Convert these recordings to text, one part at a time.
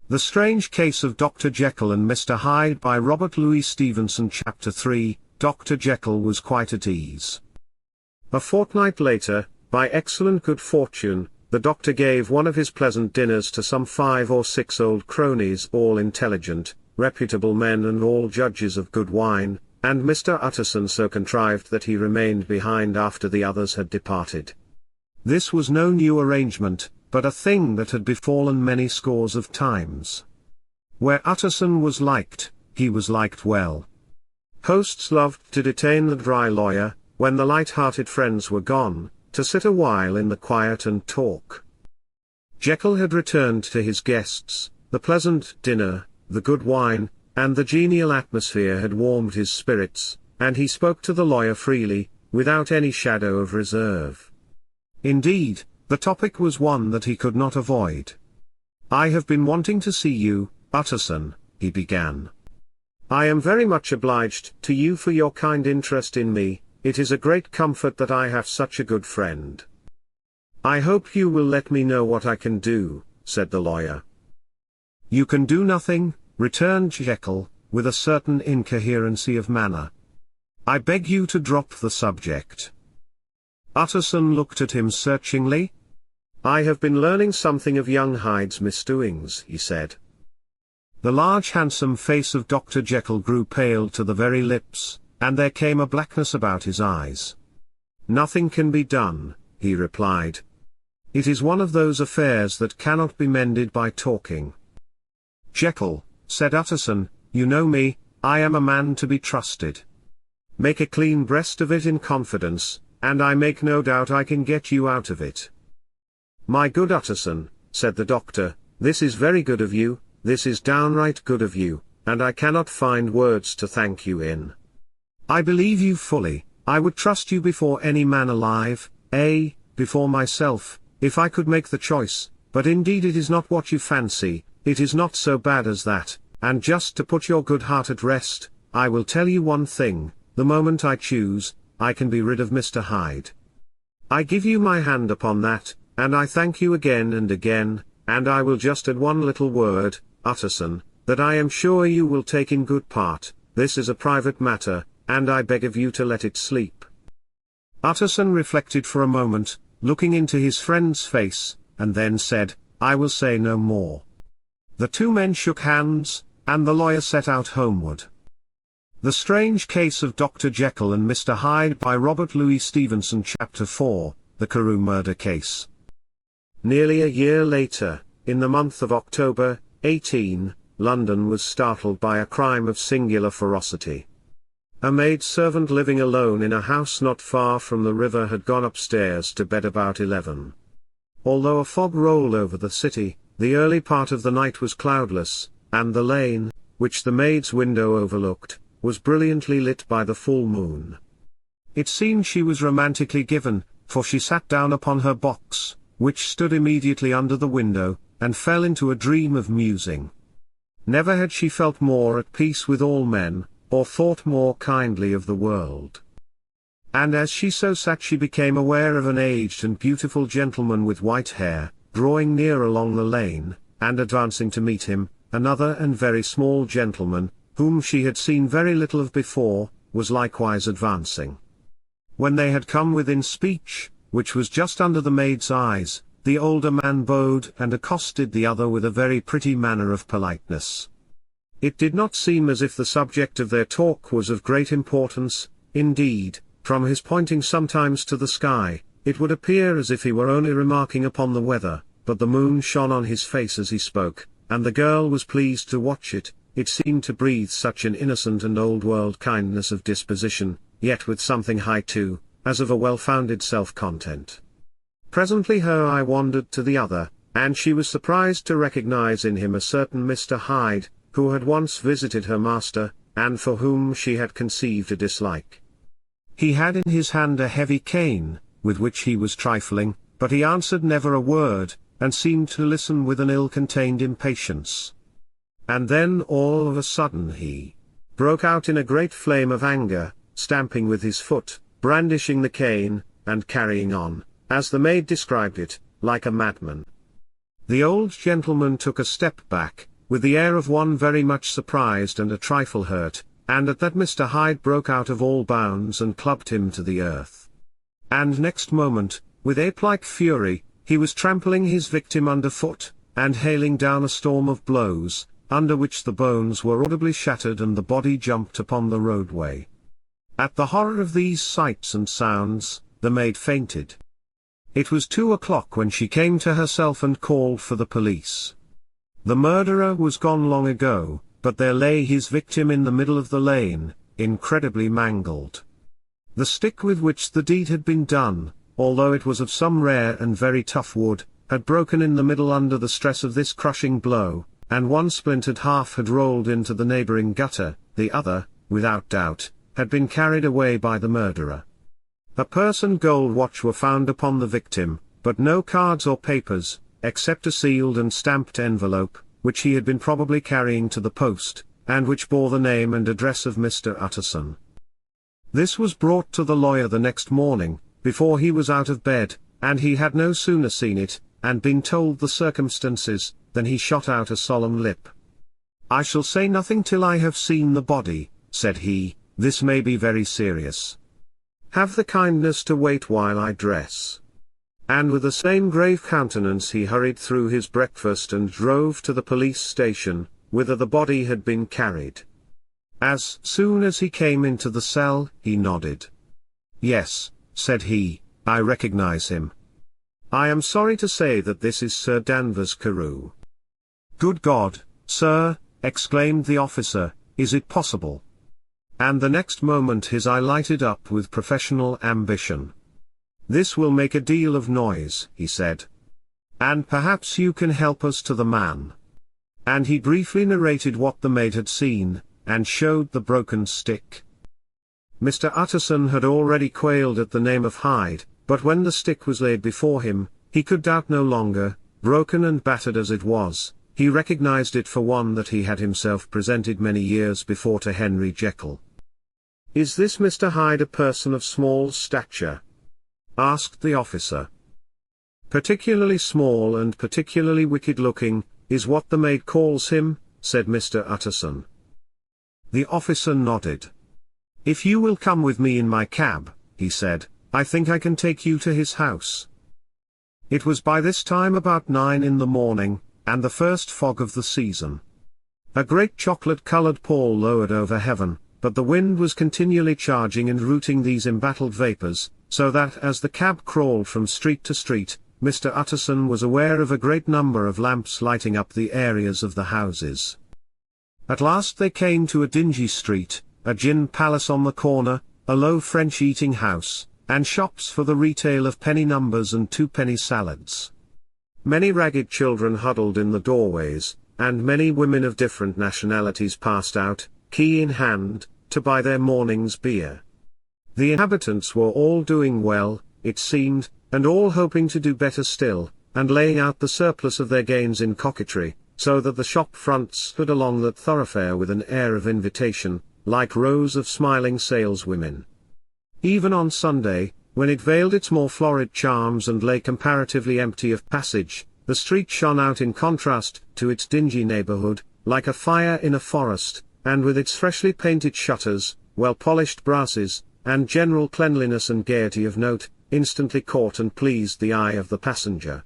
The Strange Case of Dr. Jekyll and Mr. Hyde by Robert Louis Stevenson. Chapter 3, Dr. Jekyll was quite at ease. A fortnight later, by excellent good fortune, the doctor gave one of his pleasant dinners to some 5 or 6 old cronies, all intelligent, reputable men and all judges of good wine, and Mr. Utterson so contrived that he remained behind after the others had departed. This was no new arrangement, but a thing that had befallen many scores of times. Where Utterson was liked, he was liked well. Hosts loved to detain the dry lawyer, when the light-hearted friends were gone, to sit a while in the quiet and talk. Jekyll had returned to his guests, the pleasant dinner, the good wine, and the genial atmosphere had warmed his spirits, and he spoke to the lawyer freely, without any shadow of reserve. Indeed, the topic was one that he could not avoid. "I have been wanting to see you, Utterson," he began. "I am very much obliged to you for your kind interest in me. It is a great comfort that I have such a good friend." "I hope you will let me know what I can do," said the lawyer. "You can do nothing," returned Jekyll, with a certain incoherency of manner. "I beg you to drop the subject." Utterson looked at him searchingly. "I have been learning something of young Hyde's misdoings," he said. The large handsome face of Dr. Jekyll grew pale to the very lips, and there came a blackness about his eyes. "Nothing can be done," he replied. "It is one of those affairs that cannot be mended by talking." "Jekyll," said Utterson, "you know me, I am a man to be trusted. Make a clean breast of it in confidence, and I make no doubt I can get you out of it." "My good Utterson," said the doctor, "this is very good of you, this is downright good of you, and I cannot find words to thank you in. I believe you fully, I would trust you before any man alive, before myself, if I could make the choice, but indeed it is not what you fancy, it is not so bad as that, and just to put your good heart at rest, I will tell you one thing, the moment I choose, I can be rid of Mr. Hyde. I give you my hand upon that, and I thank you again and again, and I will just add one little word, Utterson, that I am sure you will take in good part. This is a private matter, and I beg of you to let it sleep." Utterson reflected for a moment, looking into his friend's face, and then said, "I will say no more." The two men shook hands, and the lawyer set out homeward. The Strange Case of Dr. Jekyll and Mr. Hyde by Robert Louis Stevenson. Chapter 4, The Carew Murder Case. Nearly a year later, in the month of October, 18, London was startled by a crime of singular ferocity. A maid-servant living alone in a house not far from the river had gone upstairs to bed about 11. Although a fog rolled over the city, the early part of the night was cloudless, and the lane, which the maid's window overlooked, was brilliantly lit by the full moon. It seemed she was romantically given, for she sat down upon her box, which stood immediately under the window, and fell into a dream of musing. Never had she felt more at peace with all men, or thought more kindly of the world. And as she so sat she became aware of an aged and beautiful gentleman with white hair, drawing near along the lane, and advancing to meet him, another and very small gentleman, whom she had seen very little of before, was likewise advancing. When they had come within speech, which was just under the maid's eyes, the older man bowed and accosted the other with a very pretty manner of politeness. It did not seem as if the subject of their talk was of great importance. Indeed, from his pointing sometimes to the sky, it would appear as if he were only remarking upon the weather, but the moon shone on his face as he spoke, and the girl was pleased to watch it. It seemed to breathe such an innocent and old-world kindness of disposition, yet with something high too, as of a well-founded self-content. Presently her eye wandered to the other, and she was surprised to recognize in him a certain Mr. Hyde, who had once visited her master, and for whom she had conceived a dislike. He had in his hand a heavy cane, with which he was trifling, but he answered never a word, and seemed to listen with an ill-contained impatience. And then all of a sudden he broke out in a great flame of anger, stamping with his foot, brandishing the cane, and carrying on, as the maid described it, like a madman. The old gentleman took a step back, with the air of one very much surprised and a trifle hurt, and at that Mr. Hyde broke out of all bounds and clubbed him to the earth. And next moment, with ape-like fury, he was trampling his victim underfoot, and hailing down a storm of blows, under which the bones were audibly shattered and the body jumped upon the roadway. At the horror of these sights and sounds, the maid fainted. It was 2 o'clock when she came to herself and called for the police. The murderer was gone long ago, but there lay his victim in the middle of the lane, incredibly mangled. The stick with which the deed had been done, although it was of some rare and very tough wood, had broken in the middle under the stress of this crushing blow, and one splintered half had rolled into the neighboring gutter, the other, without doubt, had been carried away by the murderer. A purse and gold watch were found upon the victim, but no cards or papers, except a sealed and stamped envelope, which he had been probably carrying to the post, and which bore the name and address of Mr. Utterson. This was brought to the lawyer the next morning, before he was out of bed, and he had no sooner seen it, and been told the circumstances, than he shot out a solemn lip. "I shall say nothing till I have seen the body," said he. "This may be very serious. Have the kindness to wait while I dress." And with the same grave countenance he hurried through his breakfast and drove to the police station, whither the body had been carried. As soon as he came into the cell, he nodded. "Yes," said he, "I recognize him. I am sorry to say that this is Sir Danvers Carew." "Good God, sir," exclaimed the officer, "is it possible?" And the next moment his eye lighted up with professional ambition. "This will make a deal of noise," he said. "And perhaps you can help us to the man." And he briefly narrated what the maid had seen, and showed the broken stick. Mr. Utterson had already quailed at the name of Hyde, but when the stick was laid before him, he could doubt no longer. Broken and battered as it was, he recognized it for one that he had himself presented many years before to Henry Jekyll. "Is this Mr. Hyde a person of small stature?" asked the officer. "Particularly small and particularly wicked-looking, is what the maid calls him," said Mr. Utterson. The officer nodded. "If you will come with me in my cab," he said, "I think I can take you to his house." It was by this time about 9 in the morning, and the first fog of the season. A great chocolate-colored pall lowered over heaven, but the wind was continually charging and rooting these embattled vapors, so that as the cab crawled from street to street, Mr. Utterson was aware of a great number of lamps lighting up the areas of the houses. At last they came to a dingy street, a gin palace on the corner, a low French eating house, and shops for the retail of penny numbers and twopenny salads. Many ragged children huddled in the doorways, and many women of different nationalities passed out, key in hand, to buy their morning's beer. The inhabitants were all doing well, it seemed, and all hoping to do better still, and laying out the surplus of their gains in coquetry, so that the shop fronts stood along that thoroughfare with an air of invitation, like rows of smiling saleswomen. Even on Sunday, when it veiled its more florid charms and lay comparatively empty of passage, the street shone out in contrast to its dingy neighborhood, like a fire in a forest, and with its freshly painted shutters, well-polished brasses, and general cleanliness and gaiety of note, instantly caught and pleased the eye of the passenger.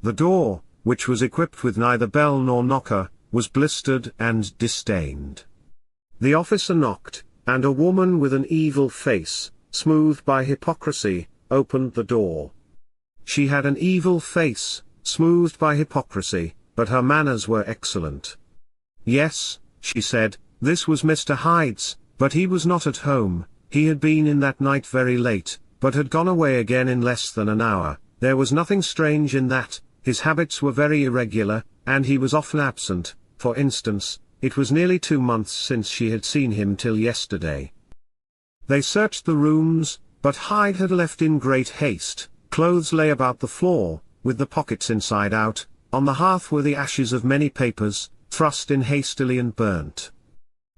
The door, which was equipped with neither bell nor knocker, was blistered and disdained. The officer knocked, and a woman with an evil face, smoothed by hypocrisy, opened the door. She had an evil face, smoothed by hypocrisy, but her manners were excellent. Yes, she said, this was Mr. Hyde's, but he was not at home. He had been in that night very late, but had gone away again in less than an hour. There was nothing strange in that. His habits were very irregular, and he was often absent. For instance, it was nearly 2 months since she had seen him till yesterday. They searched the rooms, but Hyde had left in great haste. Clothes lay about the floor, with the pockets inside out. On the hearth were the ashes of many papers, thrust in hastily and burnt.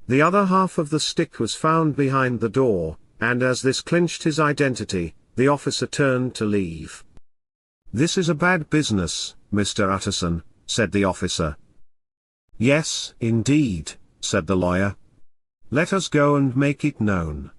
The other half of the stick was found behind the door, and as this clinched his identity, the officer turned to leave. "This is a bad business, Mr. Utterson," said the officer. Yes, indeed, said the lawyer. Let us go and make it known.